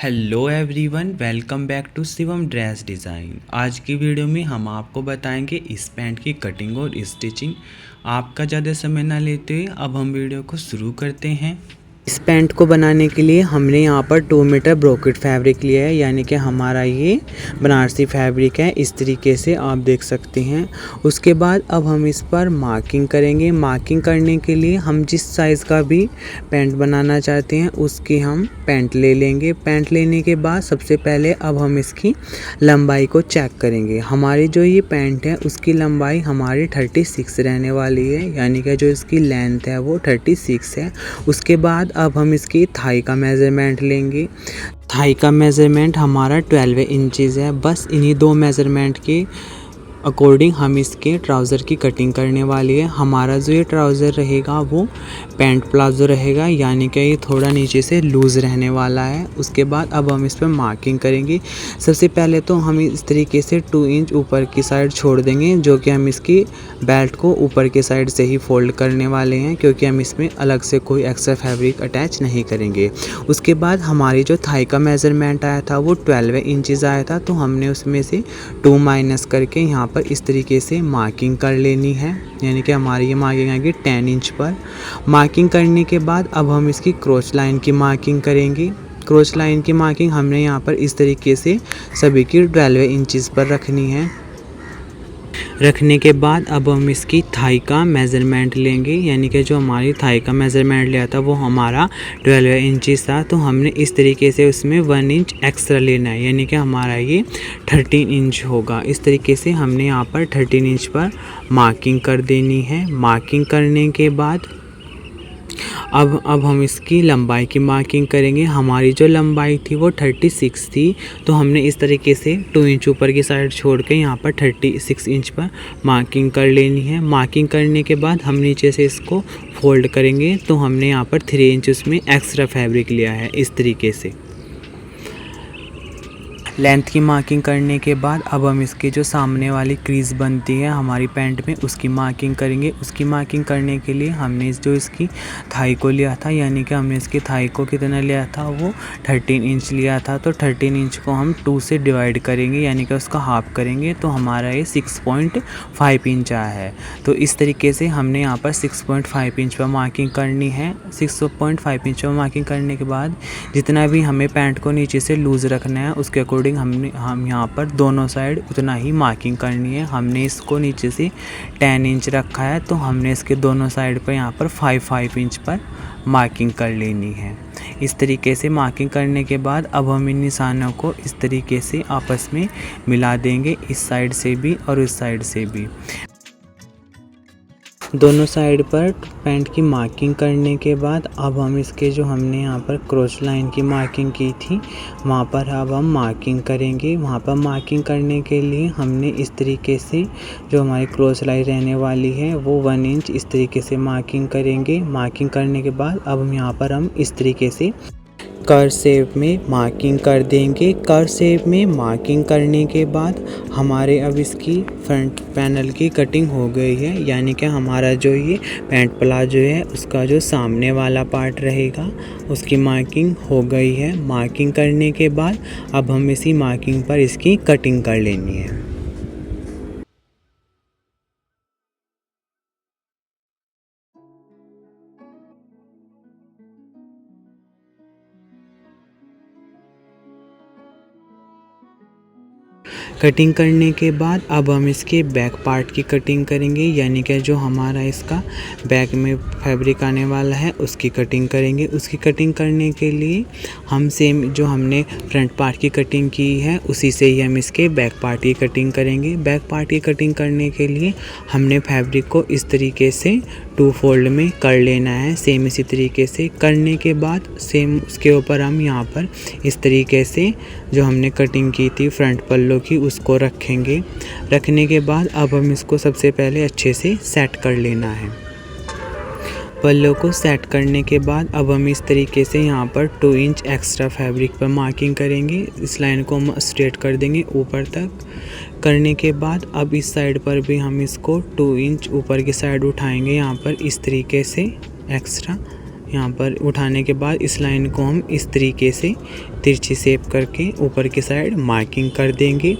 Hello everyone, welcome back to Shivam dress design. आज की video में हम आपको बताएंगे इस पैंट की कटिंग और स्टिचिंग। आपका ज़्यादा समय ना लेते हुए अब हम वीडियो को शुरू करते हैं। इस पैंट को बनाने के लिए हमने यहाँ पर 2 मीटर ब्रोकेट फैब्रिक लिया है, यानी कि हमारा ये बनारसी फैब्रिक है। इस तरीके से आप देख सकते हैं। उसके बाद अब हम इस पर मार्किंग करेंगे। मार्किंग करने के लिए हम जिस साइज़ का भी पैंट बनाना चाहते हैं उसकी हम पैंट ले लेंगे। पैंट लेने के बाद सबसे पहले अब हम इसकी लंबाई को चेक करेंगे। हमारी जो ये पैंट है उसकी लंबाई हमारी 36 रहने वाली है, यानी कि जो इसकी लेंथ है वो 36 है। उसके बाद अब हम इसकी थाई का मेज़रमेंट लेंगे। थाई का मेज़रमेंट हमारा 12 इंचज़ है। बस इन्हीं दो मेज़रमेंट के अकॉर्डिंग हम इसके ट्राउज़र की कटिंग करने वाली है। हमारा जो ये ट्राउज़र रहेगा वो पैंट प्लाजो रहेगा, यानी कि ये थोड़ा नीचे से लूज़ रहने वाला है। उसके बाद अब हम इस पर मार्किंग करेंगे। सबसे पहले तो हम इस तरीके से 2 इंच ऊपर की साइड छोड़ देंगे, जो कि हम इसकी बेल्ट को ऊपर की साइड से ही फोल्ड करने वाले हैं, क्योंकि हम इसमें अलग से कोई एक्स्ट्रा फैब्रिक अटैच नहीं करेंगे। उसके बाद हमारी जो थाई का मेज़रमेंट आया था वो 12 इंचज़ आया था, तो हमने उसमें से 2 माइनस करके यहाँ पर इस तरीके से मार्किंग कर लेनी है, यानी कि हमारी ये मार्किंग आएगी 10 इंच पर। मार्किंग करने के बाद अब हम इसकी क्रॉस लाइन की मार्किंग करेंगे। क्रॉस लाइन की मार्किंग हमने यहाँ पर इस तरीके से सभी की 12 इंचज़ पर रखनी है। रखने के बाद अब हम इसकी थाई का मेज़रमेंट लेंगे, यानी कि जो हमारी थाई का मेज़रमेंट लिया था वो हमारा 12 इंचज़ था, तो हमने इस तरीके से उसमें 1 इंच एक्स्ट्रा लेना है, यानी कि हमारा ये 13 इंच होगा। इस तरीके से हमने यहाँ पर 13 इंच पर मार्किंग कर देनी है। मार्किंग करने के बाद अब हम इसकी लंबाई की मार्किंग करेंगे। हमारी जो लंबाई थी वो 36 थी, तो हमने इस तरीके से 2 इंच ऊपर की साइड छोड़ के यहाँ पर 36 इंच पर मार्किंग कर लेनी है। मार्किंग करने के बाद हम नीचे से इसको फोल्ड करेंगे, तो हमने यहाँ पर 3 इंच उसमें एक्स्ट्रा फैब्रिक लिया है। इस तरीके से लेंथ की मार्किंग करने के बाद अब हम इसके जो सामने वाली क्रीज़ बनती है हमारी पैंट में उसकी मार्किंग करेंगे। उसकी मार्किंग करने के लिए हमने जो इसकी थाई को लिया था, यानी कि हमने इसकी थाई को कितना लिया था वो 13 इंच लिया था, तो 13 इंच को हम 2 से डिवाइड करेंगे, यानी कि उसका हाफ करेंगे, तो हमारा ये 6.5 इंच आया है। तो इस तरीके से हमने यहाँ पर 6.5 इंच पर मार्किंग करनी है। 6.5 इंच पर मार्किंग करने के बाद जितना भी हमें पैंट को नीचे से लूज़ रखना है उसके अकॉर्डिंग हम यहाँ पर दोनों साइड उतना ही मार्किंग करनी है। हमने इसको नीचे से 10 इंच रखा है, तो हमने इसके दोनों साइड पर यहाँ पर 5 इंच पर मार्किंग कर लेनी है। इस तरीके से मार्किंग करने के बाद अब हम इन निशानों को इस तरीके से आपस में मिला देंगे, इस साइड से भी और इस साइड से भी। दोनों साइड पर पैंट की मार्किंग करने के बाद अब हम इसके जो हमने यहाँ पर क्रॉस लाइन की मार्किंग की थी वहाँ पर अब हम मार्किंग करेंगे। वहाँ पर मार्किंग करने के लिए हमने इस तरीके से जो हमारी क्रॉस लाइन रहने वाली है वो 1 इंच इस तरीके से मार्किंग करेंगे। मार्किंग करने के बाद अब हम इस तरीके से कर्व शेप में मार्किंग कर देंगे। कर्व शेप में मार्किंग करने के बाद हमारे अब इसकी फ्रंट पैनल की कटिंग हो गई है, यानी कि हमारा जो ये पैंट प्लाजो है उसका जो सामने वाला पार्ट रहेगा उसकी मार्किंग हो गई है। मार्किंग करने के बाद अब हम इसी मार्किंग पर इसकी कटिंग कर लेनी है। कटिंग करने के बाद अब हम इसके बैक पार्ट की कटिंग करेंगे, यानी कि जो हमारा इसका बैक में फैब्रिक आने वाला है उसकी कटिंग करेंगे। उसकी कटिंग करने के लिए हम सेम जो हमने फ्रंट पार्ट की कटिंग की है उसी से ही हम इसके बैक पार्ट की कटिंग करेंगे। बैक पार्ट की कटिंग करने के लिए हमने फैब्रिक को इस तरीके से 2 फोल्ड में कर लेना है। सेम इसी तरीके से करने के बाद सेम उसके ऊपर हम यहाँ पर इस तरीके से जो हमने कटिंग की थी फ्रंट पल्लो की उसको रखेंगे। रखने के बाद अब हम इसको सबसे पहले अच्छे से सेट कर लेना है। पल्लो को सेट करने के बाद अब हम इस तरीके से यहाँ पर 2 इंच एक्स्ट्रा फैब्रिक पर मार्किंग करेंगे। इस लाइन को हम स्ट्रेट कर देंगे ऊपर तक। करने के बाद अब इस साइड पर भी हम इसको 2 इंच ऊपर की साइड उठाएंगे, यहाँ पर इस तरीके से एक्स्ट्रा यहाँ पर उठाने के बाद इस लाइन को हम इस तरीके से तिरछी शेप करके ऊपर की साइड मार्किंग कर देंगे।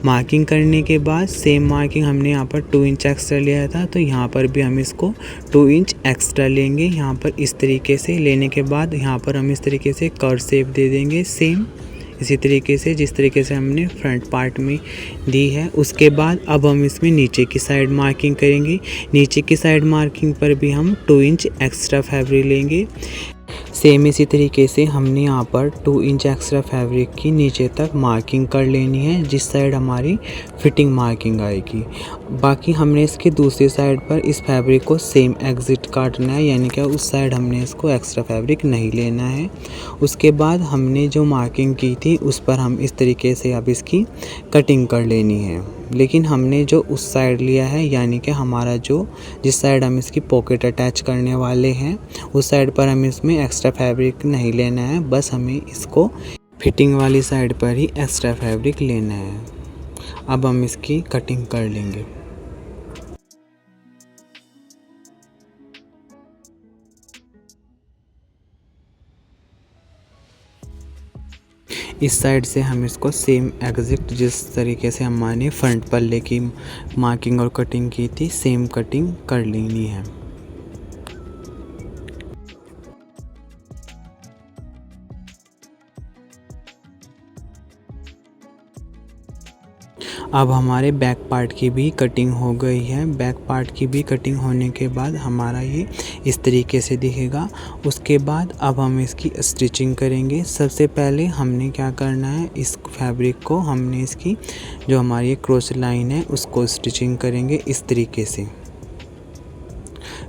मार्किंग करने के बाद सेम मार्किंग हमने यहाँ पर 2 इंच एक्स्ट्रा लिया था, तो यहाँ पर भी हम इसको 2 इंच एक्स्ट्रा लेंगे। यहाँ पर इस तरीके से लेने के बाद यहाँ पर हम इस तरीके से कर्व शेप दे देंगे, सेम इसी तरीके से जिस तरीके से हमने फ्रंट पार्ट में दी है। उसके बाद अब हम इसमें नीचे की साइड मार्किंग करेंगे। नीचे की साइड मार्किंग पर भी हम 2 इंच एक्स्ट्रा फैब्रिक लेंगे। सेम इसी तरीके से हमने यहाँ पर 2 इंच एक्स्ट्रा फैब्रिक की नीचे तक मार्किंग कर लेनी है, जिस साइड हमारी फिटिंग मार्किंग आएगी। बाकी हमने इसकी दूसरी साइड पर इस फैब्रिक को सेम एग्जिट काटना है, यानी कि उस साइड हमने इसको एक्स्ट्रा फैब्रिक नहीं लेना है। उसके बाद हमने जो मार्किंग की थी उस पर हम इस तरीके से अब इसकी कटिंग कर लेनी है। लेकिन हमने जो उस साइड लिया है, यानी कि हमारा जो जिस साइड हम इसकी पॉकेट अटैच करने वाले हैं उस साइड पर हमें इसमें एक्स्ट्रा फैब्रिक नहीं लेना है, बस हमें इसको फिटिंग वाली साइड पर ही एक्स्ट्रा फैब्रिक लेना है। अब हम इसकी कटिंग कर लेंगे। इस साइड से हम इसको सेम एग्जैक्ट जिस तरीके से हमारे फ्रंट पल्ले की मार्किंग और कटिंग की थी सेम कटिंग कर लेनी है। अब हमारे बैक पार्ट की भी कटिंग हो गई है। बैक पार्ट की भी कटिंग होने के बाद हमारा ये इस तरीके से दिखेगा। उसके बाद अब हम इसकी स्टिचिंग करेंगे। सबसे पहले हमने क्या करना है, इस फैब्रिक को हमने इसकी जो हमारी क्रॉस लाइन है उसको स्टिचिंग करेंगे इस तरीके से।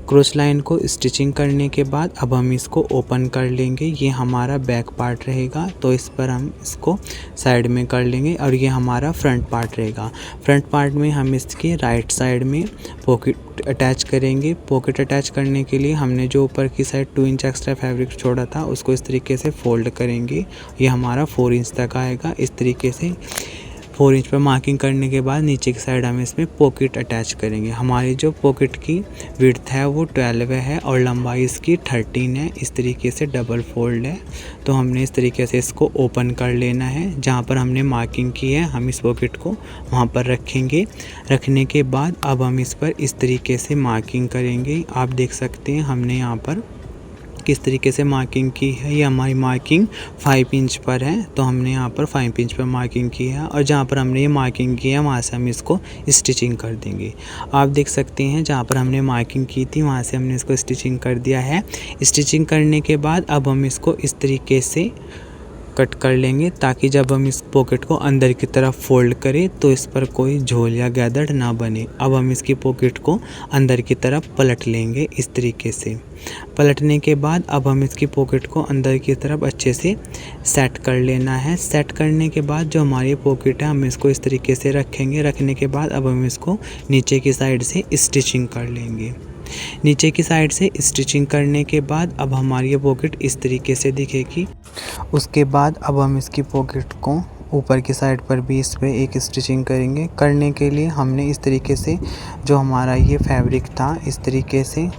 क्रॉस लाइन को स्टिचिंग करने के बाद अब हम इसको ओपन कर लेंगे। ये हमारा बैक पार्ट रहेगा, तो इस पर हम इसको साइड में कर लेंगे और ये हमारा फ्रंट पार्ट रहेगा। फ्रंट पार्ट में हम इसके राइट साइड में पॉकेट अटैच करेंगे। पॉकेट अटैच करने के लिए हमने जो ऊपर की साइड 2 इंच एक्स्ट्रा फैब्रिक छोड़ा था उसको इस तरीके से फोल्ड करेंगे। ये हमारा 4 इंच तक आएगा। इस तरीके से 4 इंच पर मार्किंग करने के बाद नीचे की साइड हम इसमें पॉकेट अटैच करेंगे। हमारी जो पॉकेट की विड्थ है वो 12 है और लंबाई इसकी 13 है। इस तरीके से डबल फोल्ड है, तो हमने इस तरीके से इसको ओपन कर लेना है। जहाँ पर हमने मार्किंग की है हम इस पॉकेट को वहाँ पर रखेंगे। रखने के बाद अब हम इस पर इस तरीके से मार्किंग करेंगे। आप देख सकते हैं हमने यहाँ पर किस तरीके से मार्किंग की है। ये हमारी मार्किंग 5 इंच पर है, तो हमने यहाँ पर 5 इंच पर मार्किंग की है और जहाँ पर हमने ये मार्किंग की है वहाँ से हम इसको स्टिचिंग कर देंगे। आप देख सकते हैं जहाँ पर हमने मार्किंग की थी वहाँ से हमने इसको स्टिचिंग कर दिया है। स्टिचिंग करने के बाद अब हम इसको इस तरीके से कट कर लेंगे ताकि जब हम इस पॉकेट को अंदर की तरफ फोल्ड करें तो इस पर कोई झोल या गैदड़ ना बने। अब हम इसकी पॉकेट को अंदर की तरफ पलट लेंगे इस तरीके से। पलटने के बाद अब हम इसकी पॉकेट को अंदर की तरफ अच्छे से सेट कर लेना है। सेट करने के बाद जो हमारी पॉकेट है हम इसको इस तरीके से रखेंगे। रखने के बाद अब हम इसको नीचे की साइड से स्टिचिंग कर लेंगे। नीचे की साइड से स्टिचिंग करने के बाद अब हमारी ये पॉकेट इस तरीके से दिखेगी। उसके बाद अब हम इसकी पॉकेट को ऊपर की साइड पर भी इस पे एक स्टिचिंग करेंगे। करने के लिए हमने इस तरीके से जो हमारा ये फैब्रिक था इस तरीके से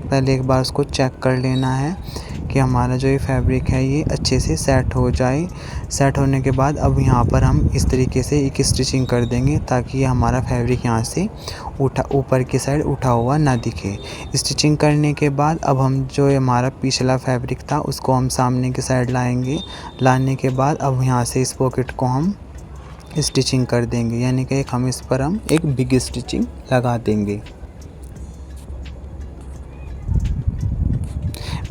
पहले एक बार उसको चेक कर लेना है कि हमारा जो ये फैब्रिक है ये अच्छे से सेट हो जाए। सेट होने के बाद अब यहाँ पर हम इस तरीके से एक स्टिचिंग कर देंगे ताकि ये हमारा फैब्रिक यहाँ से ऊपर की साइड उठा हुआ ना दिखे। स्टिचिंग करने के बाद अब हम जो हमारा पिछला फैब्रिक था उसको हम सामने की साइड लाएंगे। लाने के बाद अब यहाँ से इस पॉकेट को हम स्टिचिंग कर देंगे, यानी कि हम इस पर हम एक बिग स्टिचिंग लगा देंगे।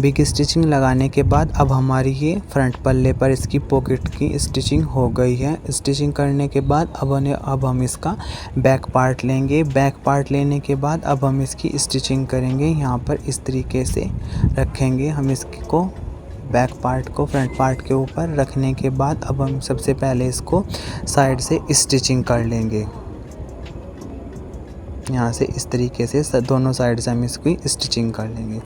बिग स्टिचिंग लगाने के बाद अब हमारी ये फ्रंट पल्ले पर इसकी पॉकेट की स्टिचिंग हो गई है। स्टिचिंग करने के बाद अब हम इसका बैक पार्ट लेंगे। बैक पार्ट लेने के बाद अब हम इसकी स्टिचिंग करेंगे। यहाँ पर इस तरीके से रखेंगे हम इसको बैक पार्ट को फ्रंट पार्ट के ऊपर। रखने के बाद अब हम सबसे पहले इसको साइड से स्टिचिंग कर लेंगे। यहाँ से इस तरीके से दोनों साइड से हम इसकी स्टिचिंग कर लेंगे।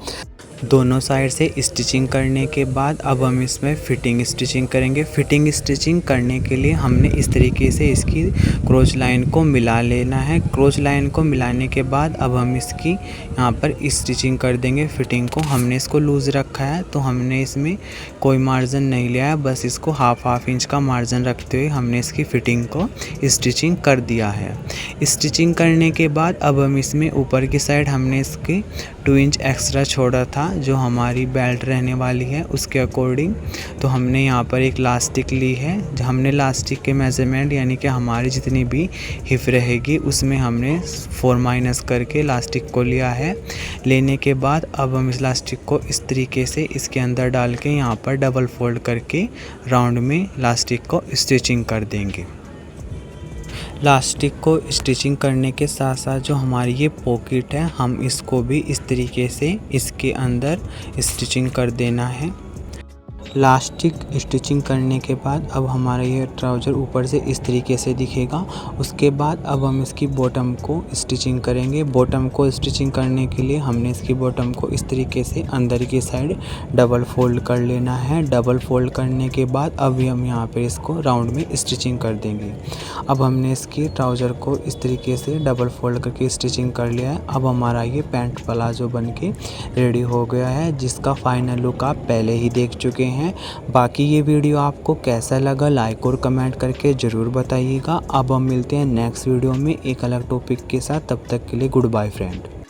दोनों साइड से स्टिचिंग करने के बाद अब हम इसमें फिटिंग स्टिचिंग करेंगे। फिटिंग स्टिचिंग करने के लिए हमने इस तरीके से इसकी क्रोच लाइन को मिला लेना है। क्रोच लाइन को मिलाने के बाद अब हम इसकी यहाँ पर स्टिचिंग कर देंगे। फिटिंग को हमने इसको लूज़ रखा है तो हमने इसमें कोई मार्जिन नहीं लिया है, बस इसको हाफ इंच का मार्जिन रखते हुए हमने इसकी फिटिंग को स्टिचिंग कर दिया है। स्टिचिंग करने के बाद अब हम इसमें ऊपर की साइड हमने इसके 2 इंच एक्स्ट्रा छोड़ा था जो हमारी बेल्ट रहने वाली है उसके अकॉर्डिंग। तो हमने यहाँ पर एक लास्टिक ली है, जो हमने लास्टिक के मेज़रमेंट यानी कि हमारी जितनी भी हिप रहेगी उसमें हमने 4 माइनस करके लास्टिक को लिया है। लेने के बाद अब हम इस लास्टिक को इस तरीके से इसके अंदर डाल के यहाँ पर डबल फोल्ड करके राउंड में लास्टिक को स्टिचिंग कर देंगे। लास्टिक को स्टिचिंग करने के साथ साथ जो हमारी ये पॉकेट है हम इसको भी इस तरीके से इसके अंदर स्टिचिंग कर देना है। लास्टिक स्टिचिंग करने के बाद अब हमारा ये ट्राउज़र ऊपर से इस तरीके से दिखेगा। उसके बाद अब हम इसकी बॉटम को स्टिचिंग करेंगे। बॉटम को स्टिचिंग करने के लिए हमने इसकी बॉटम को इस तरीके से अंदर की साइड डबल फोल्ड कर लेना है। डबल फोल्ड करने के बाद अभी हम यहाँ पे इसको राउंड में स्टिचिंग कर देंगे। अब हमने इसकी ट्राउज़र को इस तरीके से डबल फोल्ड करके स्टिचिंग कर लिया है। अब हमारा ये पैंट प्लाजो बन के रेडी हो गया है, जिसका फाइनल लुक आप पहले ही देख चुके हैं। बाकी ये वीडियो आपको कैसा लगा लाइक और कमेंट करके ज़रूर बताइएगा। अब हम मिलते हैं नेक्स्ट वीडियो में एक अलग टॉपिक के साथ। तब तक के लिए गुड बाय फ्रेंड।